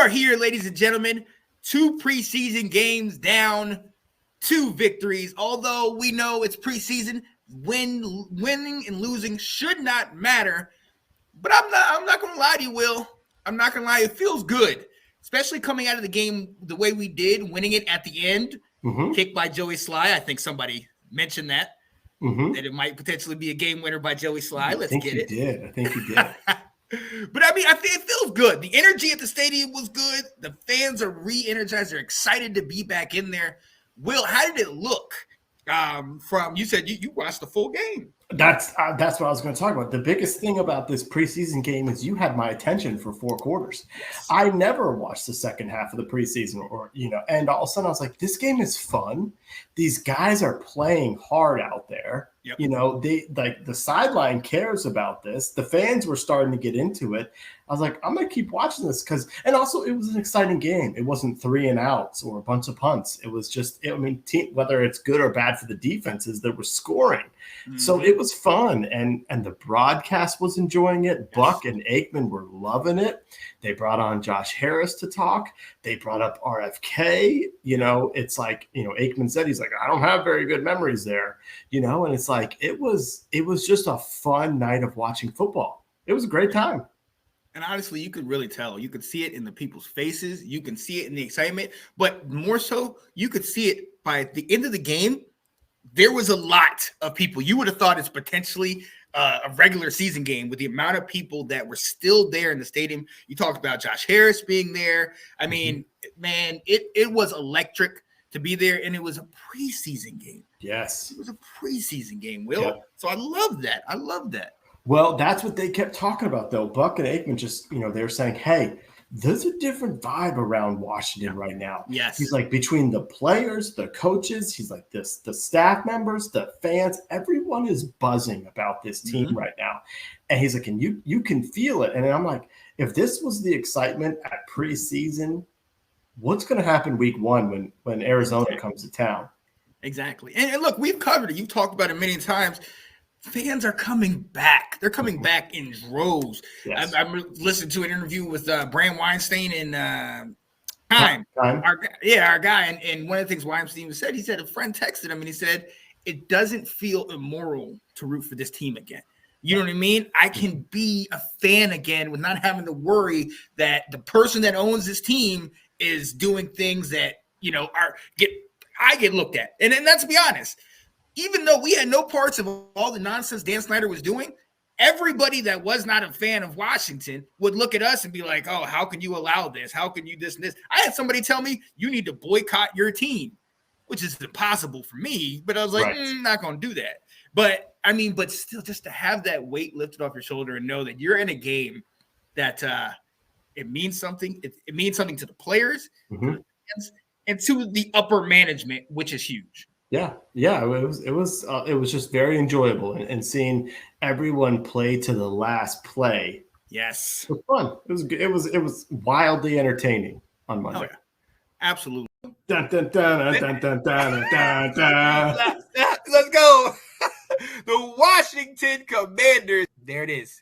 are here, ladies and gentlemen. 2 preseason games down, 2 victories. Although we know it's preseason, winning and losing should not matter. But I'm not gonna lie to you, Will. I'm not gonna lie. It feels good, especially coming out of the game the way we did, winning it at the end, kicked by Joey Sly. I think somebody mentioned that that it might potentially be a game winner by Joey Sly. Let's get it. I think you did. But I mean, I think it feels good. The energy at the stadium was good. The fans are re-energized. They're excited to be back in there. Will, how did it look? From you said you watched the full game. That's what I was going to talk about. The biggest thing about this preseason game is you had my attention for 4 quarters. Yes. I never watched the second half of the preseason, and all of a sudden I was like, this game is fun. These guys are playing hard out there. Yep. They like the sideline cares about this. The fans were starting to get into it. I was like, I'm going to keep watching this and also it was an exciting game. It wasn't 3 and outs or a bunch of punts. It was just, whether it's good or bad for the defenses, there was scoring. Mm-hmm. So it was fun. And the broadcast was enjoying it. Yes. Buck and Aikman were loving it. They brought on Josh Harris to talk. They brought up RFK. It's like, Aikman said, he's like, I don't have very good memories there, and it's like, it was just a fun night of watching football. It was a great time. And honestly, you could really tell. You could see it in the people's faces. You can see it in the excitement. But more so, you could see it by the end of the game. There was a lot of people. You would have thought it's potentially a regular season game with the amount of people that were still there in the stadium. You talked about Josh Harris being there. I mean, man, it was electric to be there, and it was a preseason game. Yes. It was a preseason game, Will. Yep. So I love that. I love that. Well, that's what they kept talking about, though. Buck and Aikman just, they were saying, hey, there's a different vibe around Washington right now. Yes. He's like, between the players, the coaches, he's like, the staff members, the fans, everyone is buzzing about this team right now. And he's like, and you can feel it. And I'm like, if this was the excitement at preseason, what's going to happen week 1 when Arizona comes to town? Exactly. And look, we've covered it. You've talked about it many times. Fans are coming back. They're coming back in droves. Yes. I'm listening to an interview with Bram Weinstein and Time. Our guy. And one of the things Weinstein said, he said a friend texted him and he said, it doesn't feel immoral to root for this team again. You know what I mean? I can be a fan again with not having to worry that the person that owns this team is doing things that, I get looked at. And let's be honest. Even though we had no parts of all the nonsense Dan Snyder was doing, everybody that was not a fan of Washington would look at us and be like, oh, how can you allow this? How can you this and this? I had somebody tell me you need to boycott your team, which is impossible for me. But I was like, not going to do that. But still just to have that weight lifted off your shoulder and know that you're in a game that it means something. It means something to the players to the fans, and to the upper management, which is huge. Yeah. It was just very enjoyable, and seeing everyone play to the last play. Yes, it was fun. It was wildly entertaining on Monday. Oh, yeah. Absolutely. Dun, dun, dun, dun, dun, dun, dun, dun. Let's go. The Washington Commanders. There it is.